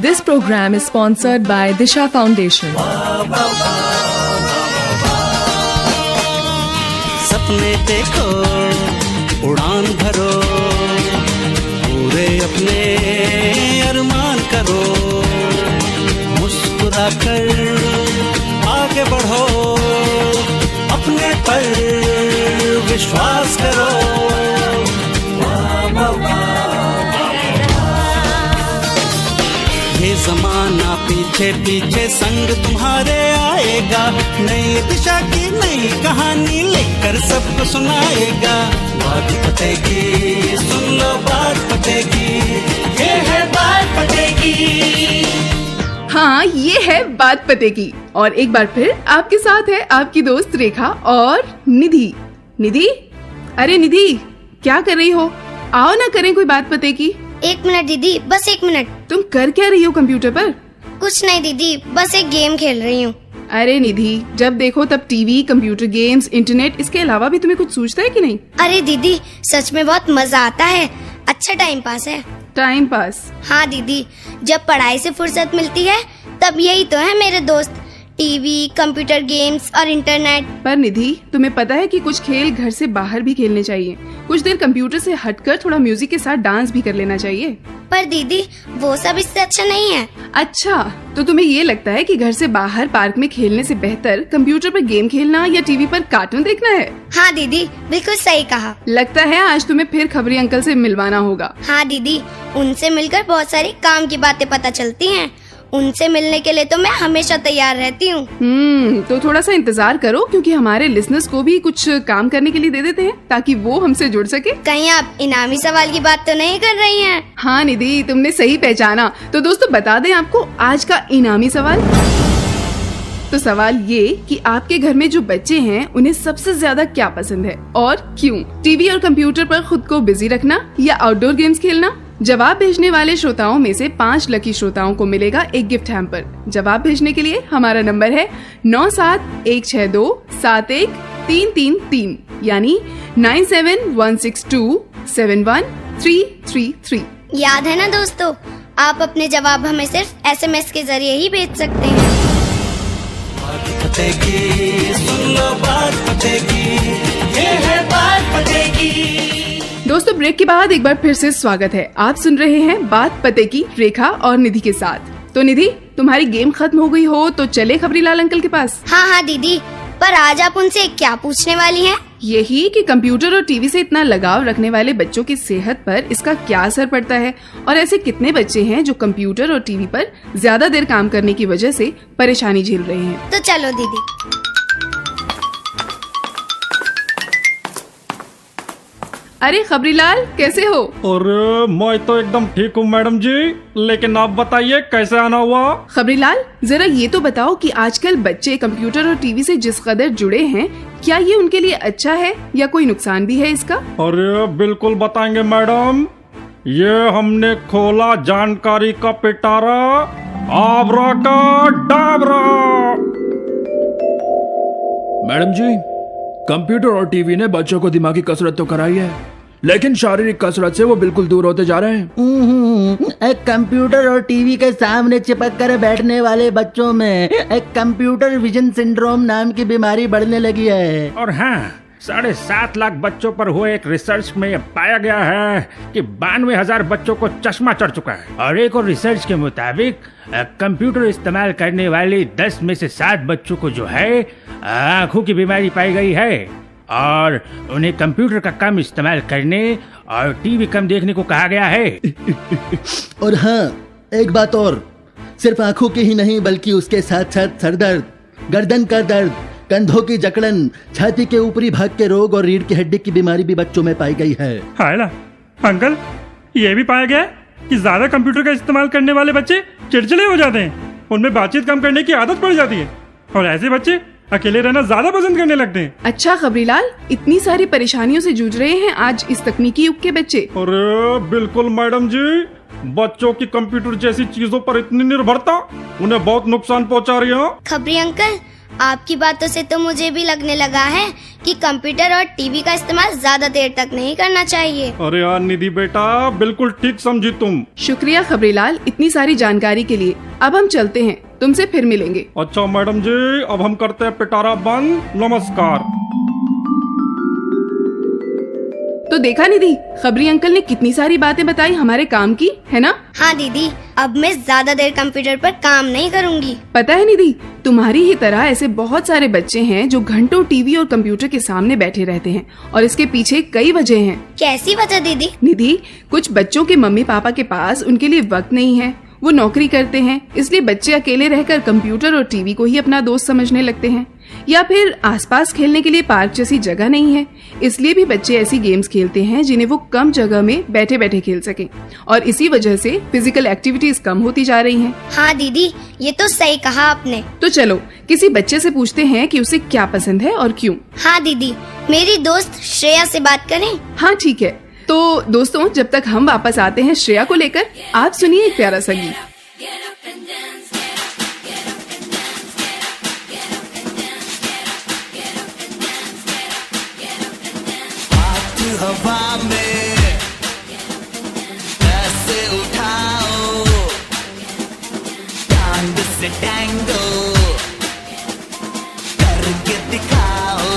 This program is sponsored by Disha Foundation. सपने देखो, उड़ान भरो, पूरे अपने अरमान करो, मुस्कुरा कर आगे बढ़ो, अपने पर विश्वास करो। ये जमाना पीछे पीछे संग तुम्हारे आएगा, नई दिशा की नई कहानी लेकर सबको सुनाएगा। बात पतेगी, सुन लो बात पतेगी, ये है बात पतेगी। हाँ, ये है बात पते की। और एक बार फिर आपके साथ है आपकी दोस्त रेखा और निधि। निधि, अरे निधि, क्या कर रही हो? आओ ना करें कोई बात पते की। 1 मिनट दीदी, बस 1 मिनट। तुम कर क्या रही हो कंप्यूटर पर? कुछ नहीं दीदी, बस एक गेम खेल रही हूँ। अरे निधि, जब देखो तब टीवी, कंप्यूटर गेम्स, इंटरनेट, इसके अलावा भी तुम्हें कुछ सूझता है कि नहीं? अरे दीदी, सच में बहुत मजा आता है, अच्छा टाइम पास है। Time pass? हाँ दीदी, जब पढ़ाई से फुर्सत मिलती है तब यही तो है मेरे दोस्त, टीवी, कंप्यूटर गेम्स और इंटरनेट। पर निधि, तुम्हें पता है कि कुछ खेल घर से बाहर भी खेलने चाहिए। कुछ देर कंप्यूटर से हटकर थोड़ा म्यूजिक के साथ डांस भी कर लेना चाहिए। पर दीदी, वो सब इससे अच्छा नहीं है। अच्छा, तो तुम्हें ये लगता है कि घर से बाहर पार्क में खेलने से बेहतर कंप्यूटर पर गेम खेलना या टीवी पर कार्टून देखना है? हाँ दीदी, बिल्कुल सही कहा। लगता है आज तुम्हें फिर खबरी अंकल से मिलवाना होगा। हाँ दीदी, उनसे मिलकर बहुत सारी काम की बातें पता चलती हैं। उनसे मिलने के लिए तो मैं हमेशा तैयार रहती हूँ। तो थोड़ा सा इंतजार करो, क्योंकि हमारे लिसनर्स को भी कुछ काम करने के लिए दे देते हैं ताकि वो हमसे जुड़ सके। कहीं आप इनामी सवाल की बात तो नहीं कर रही हैं? हाँ निधि, तुमने सही पहचाना। तो दोस्तों, बता दें आपको आज का इनामी सवाल। तो सवाल ये कि आपके घर में जो बच्चे हैं उन्हें सबसे ज्यादा क्या पसंद है और क्यों? टीवी और कंप्यूटर पर खुद को बिजी रखना या आउटडोर गेम्स खेलना? जवाब भेजने वाले श्रोताओं में से 5 लकी श्रोताओं को मिलेगा एक गिफ्ट हैम्पर। जवाब भेजने के लिए हमारा नंबर है 9716271333 यानी 9716271333। याद है ना दोस्तों, आप अपने जवाब हमें सिर्फ SMS के जरिए ही भेज सकते हैं। बात पतेगी, सुन लो बात पतेगी, ये है बात पतेगी। दोस्तों, ब्रेक के बाद एक बार फिर से स्वागत है। आप सुन रहे हैं बात पते की रेखा और निधि के साथ। तो निधि, तुम्हारी गेम खत्म हो गई हो तो चले खबरीलाल अंकल के पास। हाँ दीदी, पर आज आप उनसे क्या पूछने वाली हैं? यही कि कंप्यूटर और टीवी से इतना लगाव रखने वाले बच्चों की सेहत पर इसका क्या असर पड़ता है और ऐसे कितने बच्चे हैं जो कंप्यूटर और टीवी पर ज्यादा देर काम करने की वजह से परेशानी झेल रहे हैं। तो चलो दीदी। अरे खबरीलाल, कैसे हो? अरे मैं तो एकदम ठीक हूँ मैडम जी, लेकिन आप बताइए कैसे आना हुआ? खबरीलाल, जरा ये तो बताओ कि आजकल बच्चे कंप्यूटर और टीवी से जिस कदर जुड़े हैं, क्या ये उनके लिए अच्छा है या कोई नुकसान भी है इसका? अरे बिल्कुल बताएंगे मैडम, ये हमने खोला जानकारी का पिटारा, आबरा का डाबरा। मैडम जी, कंप्यूटर और टीवी ने बच्चों को दिमागी कसरत तो कराई है, लेकिन शारीरिक कसरत से वो बिल्कुल दूर होते जा रहे हैं। एक कंप्यूटर और टीवी के सामने चिपक कर बैठने वाले बच्चों में एक कंप्यूटर विजन सिंड्रोम नाम की बीमारी बढ़ने लगी है। और हाँ, 7.5 लाख बच्चों पर हुए एक रिसर्च में यह पाया गया है कि 92,000 बच्चों को चश्मा चढ़ चुका है। और एक और रिसर्च के मुताबिक कंप्यूटर इस्तेमाल करने वाले 10 में से 7 बच्चों को जो है आंखों की बीमारी पाई गई है और उन्हें कंप्यूटर का कम इस्तेमाल करने और टीवी कम देखने को कहा गया है। और हाँ, एक बात और, सिर्फ आंखों की ही नहीं बल्कि उसके साथ साथ सरदर्द, गर्दन का दर्द, कंधों की जकड़न, छाती के ऊपरी भाग के रोग और रीढ़ की हड्डी की बीमारी भी बच्चों में पाई गई है। हाय ला, अंकल, ये भी पाया गया कि ज्यादा कंप्यूटर का इस्तेमाल करने वाले बच्चे चिड़चिड़े हो जाते हैं, उनमें बातचीत कम करने की आदत पड़ जाती है और ऐसे बच्चे अकेले रहना ज्यादा पसंद करने लगते हैं। अच्छा खबरीलाल, इतनी सारी परेशानियों से जूझ रहे हैं आज इस तकनीकी युग के बच्चे। अरे बिल्कुल मैडम जी, बच्चों की कंप्यूटर जैसी चीजों पर इतनी निर्भरता उन्हें बहुत नुकसान पहुंचा रही है। खबरी अंकल, आपकी बातों से तो मुझे भी लगने लगा है कि कंप्यूटर और टीवी का इस्तेमाल ज्यादा देर तक नहीं करना चाहिए। अरे यार निधि बेटा, बिल्कुल ठीक समझी तुम। शुक्रिया खबरीलाल इतनी सारी जानकारी के लिए। अब हम चलते हैं, तुमसे फिर मिलेंगे। अच्छा मैडम जी, अब हम करते हैं पिटारा बंद। नमस्कार। तो देखा निधि, खबरी अंकल ने कितनी सारी बातें बताई हमारे काम की, है ना? हाँ दीदी, अब मैं ज्यादा देर कंप्यूटर पर काम नहीं करूँगी। पता है निधि, तुम्हारी ही तरह ऐसे बहुत सारे बच्चे हैं जो घंटों टीवी और कंप्यूटर के सामने बैठे रहते हैं और इसके पीछे कई वजह हैं। कैसी वजह दीदी? निधि, कुछ बच्चों के मम्मी पापा के पास उनके लिए वक्त नहीं है, वो नौकरी करते हैं, इसलिए बच्चे अकेले रहकर कंप्यूटर और टीवी को ही अपना दोस्त समझने लगते हैं। या फिर आसपास खेलने के लिए पार्क जैसी जगह नहीं है, इसलिए भी बच्चे ऐसी गेम्स खेलते हैं जिन्हें वो कम जगह में बैठे बैठे खेल सकें और इसी वजह से फिजिकल एक्टिविटीज कम होती जा रही हैं। हाँ दीदी, ये तो सही कहा आपने। तो चलो किसी बच्चे से पूछते हैं कि उसे क्या पसंद है और क्यों। हाँ दीदी, मेरी दोस्त श्रेया से बात करें? हाँ ठीक है। तो दोस्तों, जब तक हम वापस आते हैं श्रेया को लेकर, आप सुनिए एक प्यारा सा गीत। हवा में ऐसे उठाओ, टांग से टैंगो करके दिखाओ।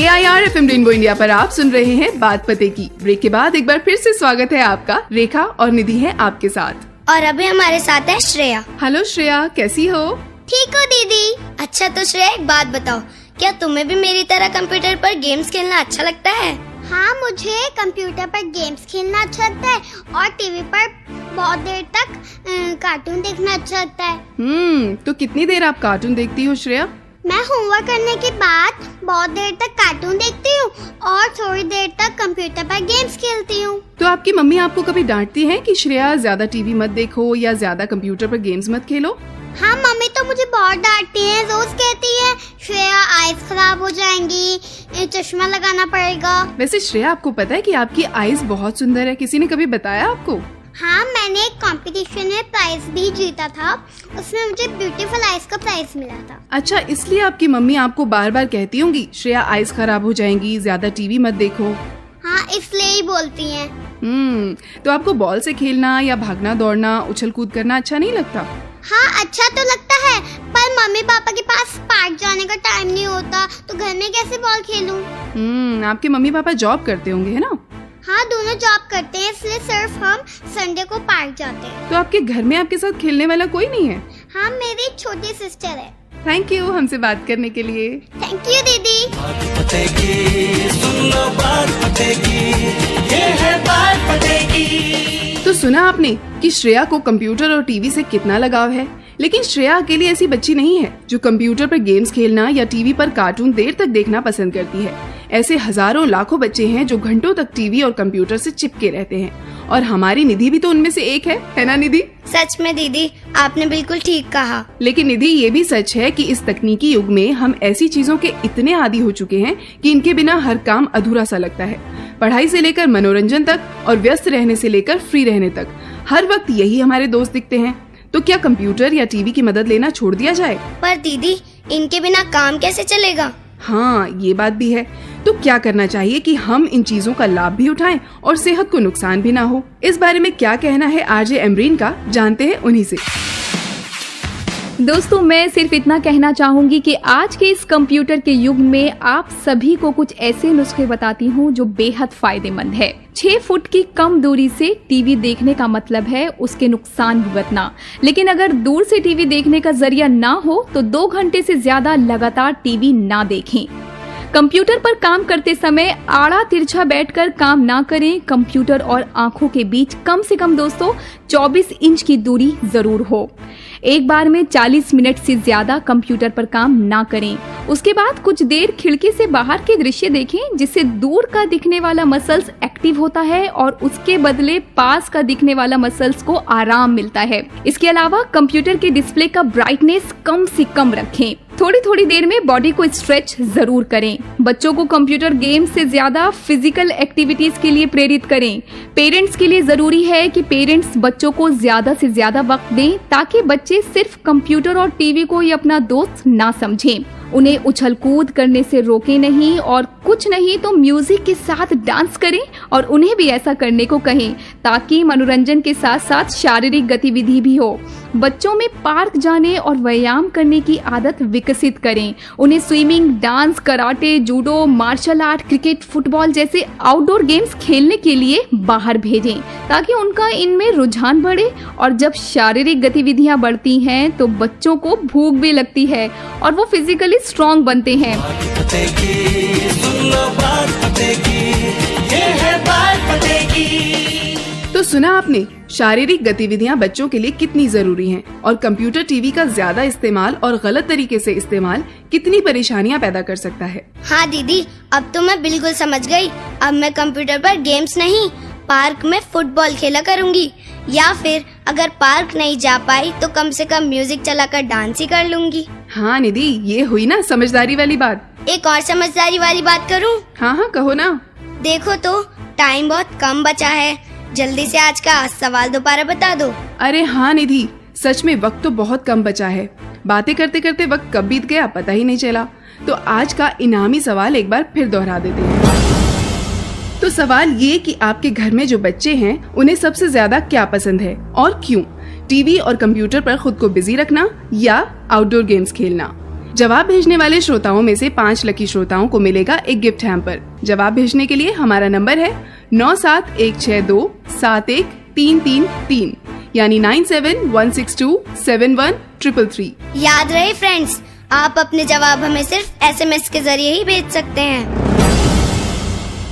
AIR FM रेनबो इंडिया पर आप सुन रहे हैं बात पते की। ब्रेक के बाद एक बार फिर से स्वागत है आपका। रेखा और निधि है आपके साथ और अभी हमारे साथ है श्रेया। हेलो श्रेया, कैसी हो? ठीक हो दीदी? अच्छा तो श्रेया, एक बात बताओ, क्या तुम्हें भी मेरी तरह कंप्यूटर पर गेम्स खेलना अच्छा लगता है? हाँ, मुझे कंप्यूटर पर गेम्स खेलना अच्छा लगता है और टीवी पर बहुत देर तक कार्टून देखना अच्छा लगता है। तो कितनी देर आप कार्टून देखती हो श्रेया? मैं होमवर्क करने के बाद बहुत देर तक कार्टून देखती हूँ और थोड़ी देर तक कंप्यूटर पर गेम्स खेलती हूँ। तो आपकी मम्मी आपको कभी डांटती है कि श्रेया ज्यादा टीवी मत देखो या ज्यादा कंप्यूटर पर गेम्स मत खेलो? हाँ, मम्मी तो मुझे बहुत डांटती है, रोज कहती है श्रेया आईज खराब हो जाएंगी, चश्मा लगाना पड़ेगा। वैसे श्रेया, आपको पता है कि आपकी आईज बहुत सुंदर है, किसी ने कभी बताया आपको? हाँ, मैंने एक कंपटीशन में प्राइज भी जीता था, उसमें मुझे ब्यूटीफुल आईज का प्राइज मिला था। अच्छा, इसलिए आपकी मम्मी आपको बार बार कहती होंगी श्रेया आईज खराब हो जाएंगी, ज्यादा टीवी मत देखो। हाँ, इसलिए ही बोलती हैं। तो आपको बॉल से खेलना या भागना दौड़ना, उछल कूद करना अच्छा नहीं लगता? हाँ, अच्छा तो लगता है, पर मम्मी पापा के पास पार्क जाने का टाइम नहीं होता, तो घर में कैसे बॉल खेलूं? आपके मम्मी पापा जॉब करते होंगे, है ना? हाँ, दोनों जॉब करते हैं, इसलिए सिर्फ हम संडे को पार्क जाते हैं। तो आपके घर में आपके साथ खेलने वाला कोई नहीं है? हाँ, मेरी छोटी सिस्टर है। थैंक यू हमसे बात करने के लिए। थैंक यू दीदी। बात पतेगी, सुन लो बात पतेगी, ये है बात पतेगी। तो सुना आपने कि श्रेया को कंप्यूटर और टीवी से कितना लगाव है, लेकिन श्रेया अकेली ऐसी बच्ची नहीं है जो कंप्यूटर पर गेम्स खेलना या टीवी पर कार्टून देर तक देखना पसंद करती है। ऐसे हजारों लाखों बच्चे हैं जो घंटों तक टीवी और कंप्यूटर से चिपके रहते हैं, और हमारी निधि भी तो उनमें से एक है ना निधि? सच में दीदी, आपने बिल्कुल ठीक कहा। लेकिन निधि, ये भी सच है कि इस तकनीकी युग में हम ऐसी चीजों के इतने आदी हो चुके हैं कि इनके बिना हर काम अधूरा सा लगता है। पढ़ाई से लेकर मनोरंजन तक और व्यस्त रहने से लेकर फ्री रहने तक हर वक्त यही हमारे दोस्त दिखते हैं। तो क्या कंप्यूटर या टीवी की मदद लेना छोड़ दिया जाए? पर दीदी, इनके बिना काम कैसे चलेगा? हाँ, ये बात भी है। तो क्या करना चाहिए कि हम इन चीजों का लाभ भी उठाएं और सेहत को नुकसान भी ना हो? इस बारे में क्या कहना है आरजे एमरीन का, जानते हैं उन्हीं से। दोस्तों, मैं सिर्फ इतना कहना चाहूंगी कि आज के इस कंप्यूटर के युग में आप सभी को कुछ ऐसे नुस्खे बताती हूँ जो बेहद फायदेमंद है। 6 फुट की कम दूरी से टीवी देखने का मतलब है उसके नुकसान भुगतना। लेकिन अगर दूर से टीवी देखने का जरिया ना हो तो 2 घंटे से ज्यादा लगातार टीवी ना देखें। कंप्यूटर पर काम करते समय आड़ा तिरछा बैठकर काम ना करें। कंप्यूटर और आंखों के बीच कम से कम दोस्तों 24 इंच की दूरी जरूर हो। एक बार में 40 मिनट से ज्यादा कंप्यूटर पर काम ना करें। उसके बाद कुछ देर खिड़की से बाहर के दृश्य देखें, जिससे दूर का दिखने वाला मसल्स एक्टिव होता है और उसके बदले पास का दिखने वाला मसल्स को आराम मिलता है। इसके अलावा कंप्यूटर के डिस्प्ले का ब्राइटनेस कम से कम रखें। थोड़ी थोड़ी देर में बॉडी को स्ट्रेच जरूर करें। बच्चों को कंप्यूटर गेम से ज्यादा फिजिकल एक्टिविटीज के लिए प्रेरित करें। पेरेंट्स के लिए जरूरी है कि पेरेंट्स बच्चों को ज्यादा से ज्यादा वक्त दें ताकि बच्चे सिर्फ कंप्यूटर और टीवी को ही अपना दोस्त ना समझें। उन्हें उछल कूद करने से रोकें नहीं, और कुछ नहीं तो म्यूजिक के साथ डांस करें और उन्हें भी ऐसा करने को कहें ताकि मनोरंजन के साथ साथ शारीरिक गतिविधि भी हो। बच्चों में पार्क जाने और व्यायाम करने की आदत विकसित करें। उन्हें swimming, dance, karate, judo, martial art, cricket, football जैसे आउटडोर गेम्स खेलने के लिए बाहर भेजें ताकि उनका इनमें रुझान बढ़े। और जब शारीरिक गतिविधियां बढ़ती हैं तो बच्चों को भूख भी लगती है और वो फिजिकली स्ट्रॉन्ग बनते हैं। तो सुना आपने, शारीरिक गतिविधियां बच्चों के लिए कितनी जरूरी हैं, और कंप्यूटर टीवी का ज्यादा इस्तेमाल और गलत तरीके से इस्तेमाल कितनी परेशानियां पैदा कर सकता है। हाँ दीदी, अब तो मैं बिल्कुल समझ गई। अब मैं कंप्यूटर पर गेम्स नहीं, पार्क में फुटबॉल खेला करूँगी, या फिर अगर पार्क नहीं जा पाई तो कम से कम म्यूजिक चलाकर डांस ही कर लूँगी। हाँ निधि, ये हुई ना समझदारी वाली बात। एक और समझदारी वाली बात करूँ? हाँ कहो ना। देखो तो टाइम बहुत कम बचा है, जल्दी से आज का सवाल दोबारा बता दो। अरे हाँ निधि, सच में वक्त तो बहुत कम बचा है। बातें करते करते वक्त कब बीत गया पता ही नहीं चला। तो आज का इनामी सवाल एक बार फिर दोहरा देते हैं। तो सवाल ये कि आपके घर में जो बच्चे हैं उन्हें सबसे ज्यादा क्या पसंद है और क्यों? टीवी और कंप्यूटर पर खुद को बिजी रखना या आउटडोर गेम्स खेलना? जवाब भेजने वाले श्रोताओं में से 5 लकी श्रोताओं को मिलेगा एक गिफ्ट हैम्पर। जवाब भेजने के लिए हमारा नंबर है 9716271333 यानी 9716271333। याद रहे फ्रेंड्स, आप अपने जवाब हमें सिर्फ SMS के जरिए ही भेज सकते हैं।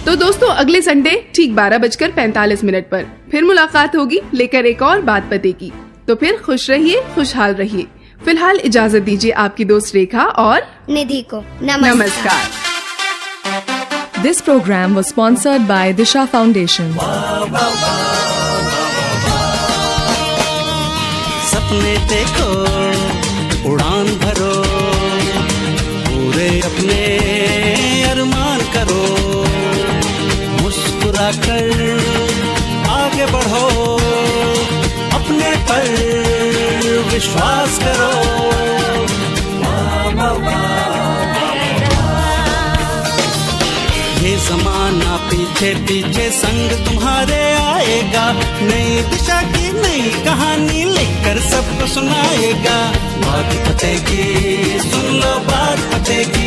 तो दोस्तों, अगले संडे ठीक 12:45 पर फिर मुलाकात होगी लेकर एक और बात पते की। तो फिर खुश रहिए, खुशहाल रहिए। फिलहाल इजाजत दीजिए आपकी दोस्त रेखा और निधि को नमस्कार। This program was sponsored by Disha Foundation. सपने देखो, उड़ान भरो, पूरे अपने अरमान करो, मुस्कुरा कर आगे बढ़ो, अपने पर विश्वास करो। ये जमाना पीछे पीछे संग तुम्हारे आएगा, नई दिशा की नई कहानी लेकर सबको सुनाएगा। बात पते की सुन लो, बात पते की।